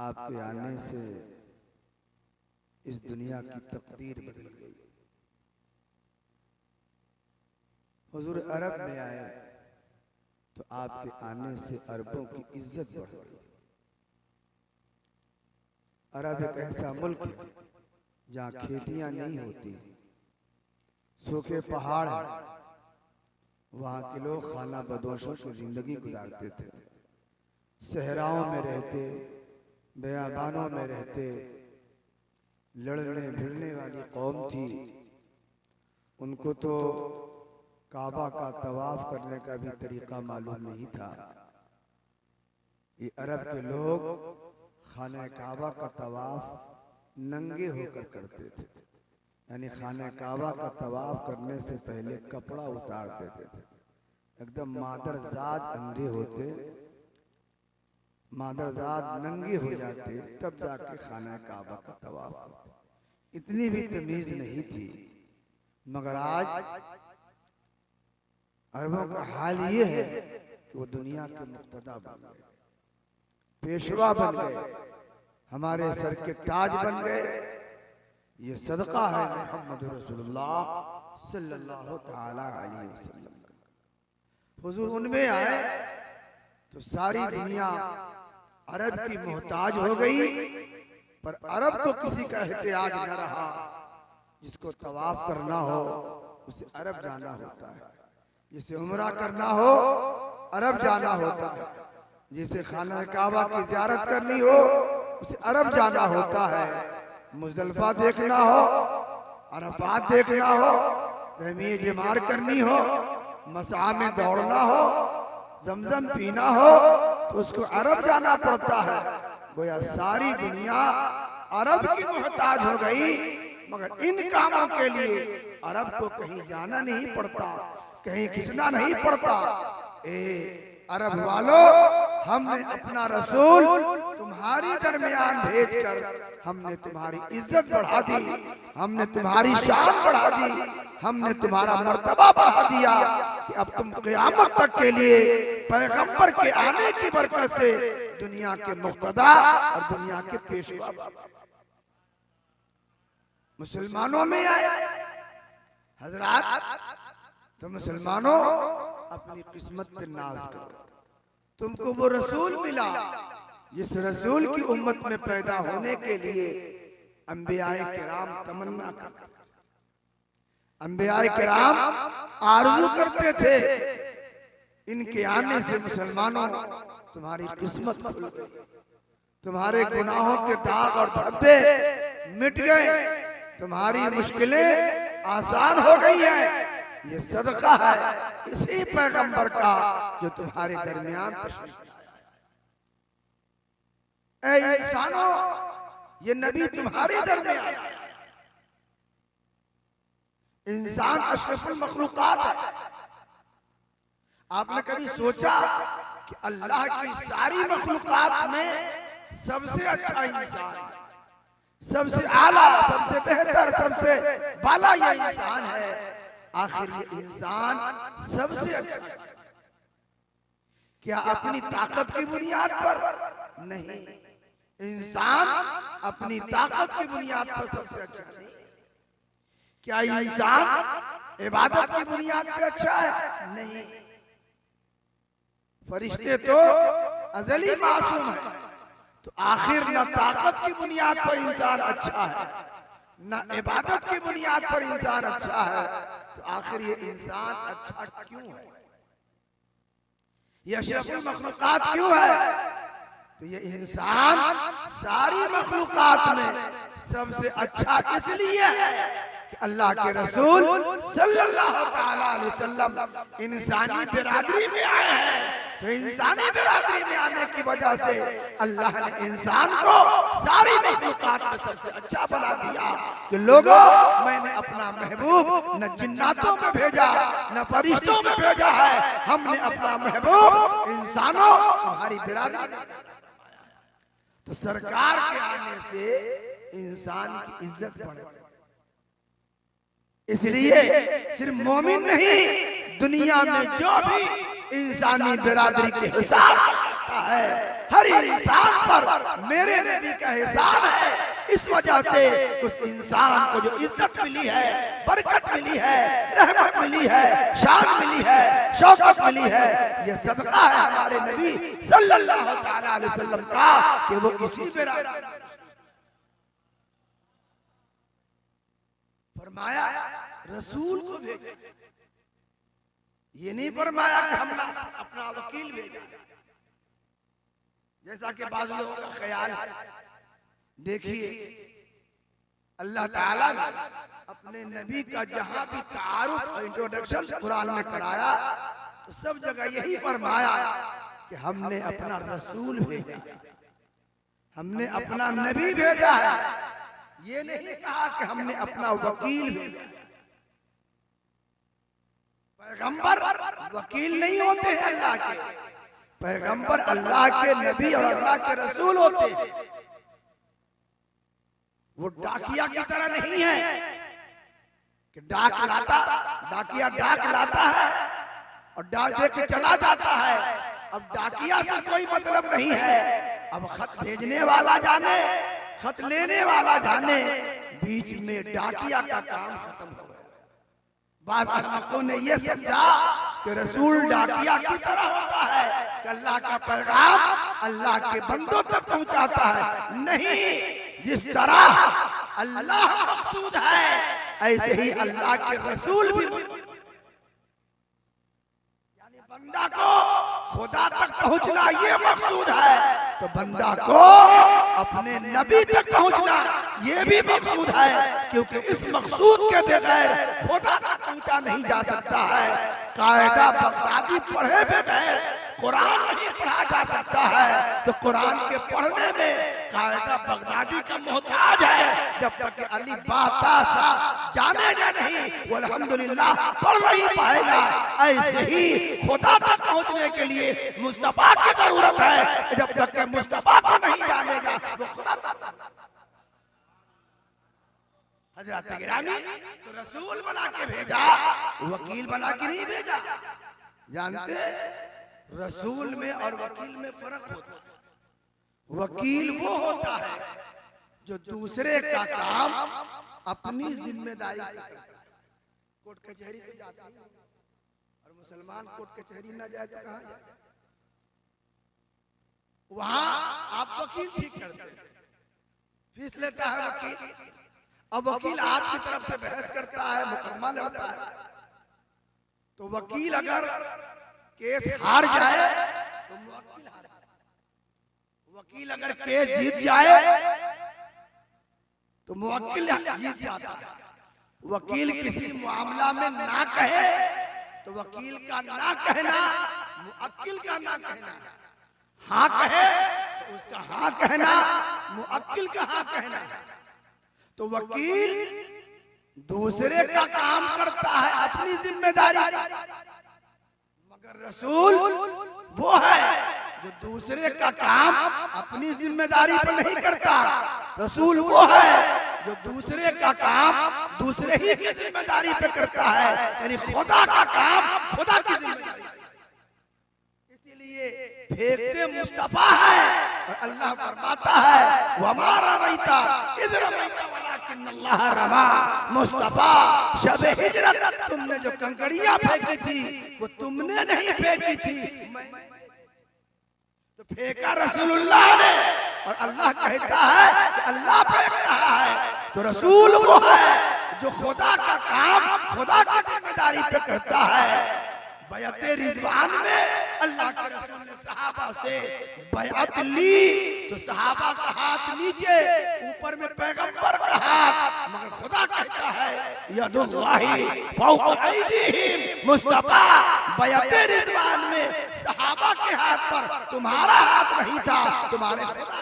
आपके आने से इस दुनिया की तकदीर बदल गई। हुजूर अरब में आए तो आपके आने से अरबों की इज्जत बढ़ गई। अरब एक ऐसा मुल्क है जहाँ खेतियां नहीं होती, सूखे पहाड़ हैं। वहाँ के लोग खाना बदोशों की जिंदगी गुजारते थे, सहराओं में रहते, बयाबानों में रहते, लड़ने भिड़ने वाली कौम थी। उनको तो काबा का तवाफ करने का भी तरीका मालूम नहीं था। ये अरब के लोग खाने काबा का तवाफ नंगे होकर करते थे, यानी खाने काबा का तवाफ करने से पहले कपड़ा उतार देते थे। एकदम मादरजाद अंधे होते, मादरजाद नंगे हो जाते, तब जाके खाना काबा का तवाफ करते। इतनी भी तमीज नहीं थी। मगर आज अरबों का हाल ये है कि वो दुनिया के मुक्तदा बन गए, पेशवा बन गए, हमारे सर के ताज बन गए। ये सदका है मोहम्मद रसूलुल्लाह सल्लल्लाहु तआला अलैहि वसल्लम का। हुजूर उनमें आए तो सारी दुनिया अरब की मोहताज हो गई, पर अरब को किसी का एहतियाज न रहा। जिसको तवाफ करना हो उसे अरब जाना होता है, जिसे उम्रा करना हो अरब जाना होता है, जिसे खाना काबा की ज़ियारत करनी हो उसे अरब जाना होता है, मुज़दलिफ़ा देखना हो, अरफात देखना हो, रमी जमार करनी हो, मसा में दौड़ना हो, जमजम पीना हो तो उसको अरब जाना पड़ता है। गोया सारी दुनिया अरब की मोहताज हो गई, मगर इन कामों के लिए अरब को कहीं जाना नहीं पड़ता, कहीं खिंचना नहीं पड़ता। ए अरब वालों, हमने अपना रसूल तुम्हारी दरमियान भेजकर हमने तुम्हारी इज्जत बढ़ा दी, हमने तुम्हारी शान बढ़ा दी, हमने तुम्हारा मर्तबा बढ़ा दिया कि अब तुम क़यामत तक के लिए पैगंबर के आने की बरकत से दुनिया के मुक़्तदा और दुनिया के पेशवा मुसलमानों में आए। हजरात, तो मुसलमानों अपनी किस्मत पे नाज करो। तुमको वो रसूल मिला जिस रसूल की उम्मत में पैदा होने के लिए अंबियाए किराम तमन्ना करते, अंबियाए किराम आरज़ू करते थे। इनके आने से मुसलमानों तुम्हारी किस्मत खुल गई, तुम्हारे गुनाहों के दाग और धब्बे मिट गए, तुम्हारी मुश्किलें आसान हो गई है। ये सदका है इसी पैगंबर का जो तुम्हारे दरमियान तशरीफ लाया। ऐ इंसानों, ये नबी तुम्हारे दरमियान आया। इंसान अशरफुल मखलूकात है। आपने कभी सोचा कि अल्लाह की सारी मखलूकात में सबसे अच्छा इंसान है, सबसे आला, सबसे बेहतर, सबसे बाला ये इंसान है। आखिर ये इंसान सबसे अच्छा क्या अपनी ताकत की बुनियाद पर? नहीं, इंसान अपनी ताकत की बुनियाद पर सबसे अच्छा नहीं। क्या इंसान इबादत की बुनियाद पर अच्छा है? नहीं। फरिश्ते तो अजली मासूम है, तो आखिर न ताकत की बुनियाद पर इंसान अच्छा है, न इबादत की बुनियाद पर इंसान अच्छा है, तो आखिर ये इंसान अच्छा क्यों है? ये अशरफुल मखलूकात क्यों है? तो ये इंसान सारी मखलूकात में सबसे अच्छा इसलिए है कि अल्लाह के रसूल सल्लल्लाहु तआला अलैहि वसल्लम इंसानी बिरादरी में आए हैं। तो इंसानी बिरादरी में आने की वजह से अल्लाह ने इंसान को सारी मखलूकात में सबसे अच्छा बना दिया कि लोगों, मैंने अपना महबूब न जिन्नातों में भेजा न फरिश्तों में भेजा है, हमने अपना महबूब इंसानों तुम्हारी बिरादरी में। तो सरकार के आने से इंसान की इज्जत बढ़े, इसलिए सिर्फ मोमिन नहीं, दुनिया में जो भी इंसानी बिरादरी के हिसाब सकता है। हर इंसान पर मेरे नबी का एहसान है, इस वजह से उस इंसान को जो इज्जत मिली है, बरकत मिली है, रहमत मिली है, शान मिली है, शौकत मिली है, ये सदका है हमारे नबी सल्लल्लाहु तआला अलैहि वसल्लम का कि वो इसी पे फरमाया रसूल को भेजा। ये नहीं फरमाया कि हमने अपना वकील भेजा, जैसा कि बाज़ लोगों का ख्याल है। देखिए अल्लाह ताला ने अपने नबी का जहां भी तारुफ और इंट्रोडक्शन कुरान में कराया तो सब जगह यही फरमाया कि हमने अपना रसूल भेजा, हमने अपना नबी भेजा है। ये नहीं कहा कि हमने अपना वकील भेजा। पैगंबर वकील नहीं होते हैं अल्लाह के, पैगंबर अल्लाह के नबी और अल्लाह के रसूल होते हैं। वो डाकिया की तरह नहीं है कि डाकिया डाक लाता है और डाक दे के चला जाता है। अब डाकिया से कोई मतलब नहीं है। अब खत भेजने वाला जाने, खत लेने वाला जाने, बीच में डाकिया का काम खत्म हो गया। बाज़ अहमकों ने यह समझा कि रसूल डाकिया की तरह होता है कि अल्लाह का पैगाम अल्लाह के बंदों तक पहुंचाता है। नहीं, जिस तरह अल्लाह मकसूद है ऐसे ही अल्लाह के रसूल भी, यानी बंदा को खुदा तक पहुंचना ये मकसूद है, तो बंदा को अपने नबी तक पहुंचना ये भी मकसूद है, क्योंकि इस मकसूद के बगैर खुदा तक पहुंचा नहीं जा सकता है। कायदा बगदादी पढ़े बगैर कुरान नहीं पढ़ा जा सकता है, तो कुरान के पढ़ने में कायदा बगदादी का मोहताज है। जब तक कि अली बाता सा जानेगा नहीं वो अल्हम्दुलिल्लाह पढ़ नहीं पाएगा। ऐसे ही खुदा तक पहुंचने के लिए मुस्तफा की जरूरत है। जब तक कि मुस्तफा को नहीं जानेगा वो खुदा तक। हजरत गिरामी तो रसूल बना के भेजा, वकील बना के नहीं भेजा। जानते रसूल में और वकील में फर्क होता है। वकील वो होता है जो दूसरे का काम अपनी जिम्मेदारी पे करता है। कोर्ट कचहरी पे जाता है और मुसलमान कोर्ट कचहरी ना जाए तो कहाँ जाए? वहां आप वकील ठीक करते हैं, फीस लेता है वकील। अब वकील आपकी तरफ से बहस करता है, मुकदमा लड़ता है, तो वकील अगर केस हार जाए तो मुवक्किल हार जाए, वकील अगर केस जीत जाए तो मुवक्किल जीत जाता है। वकील किसी मामला में ना कहे तो वकील का ना कहना मुवक्किल का ना कहना, हाँ कहे तो उसका हाँ कहना मुवक्किल का हाँ कहना। तो वकील दूसरे का काम करता है अपनी जिम्मेदारी, मगर रसूल वो है जो दूसरे का काम अपनी जिम्मेदारी पर नहीं करता। रसूल वो है जो दूसरे का काम दूसरे ही की जिम्मेदारी पे करता है, यानी खुदा का काम खुदा की जिम्मेदारी। इसीलिए फेंकते मुस्तफा है और अल्लाह फरमाता है वमा रमैता इज़ रमैता वलाकिन अल्लाह रमा। मुस्तफा शब हिजरत तुमने जो कंकड़ियां फेंकी थी वो तुमने नहीं फेंकी थी, तो फेंका रसूलुल्लाह ने। और अल्लाह कहता है कि अल्लाह फेंक रहा है, तो रसूल वो है जो खुदा का काम खुदा की जिम्मेदारी पे करता है। बैअते रिज़वान में अल्लाह के रसूल ने सहाबा से बैअत ली, तो सहाबा का हाथ नीचे, ऊपर में पैगंबर का हाथ, मगर खुदा कहता है यदुल्लाहि फौक ऐदीहिम। मुस्तफा बैअते रिज़वान में सहाबा के हाथ पर तुम्हारा हाथ नहीं था, तुम्हारे खुदा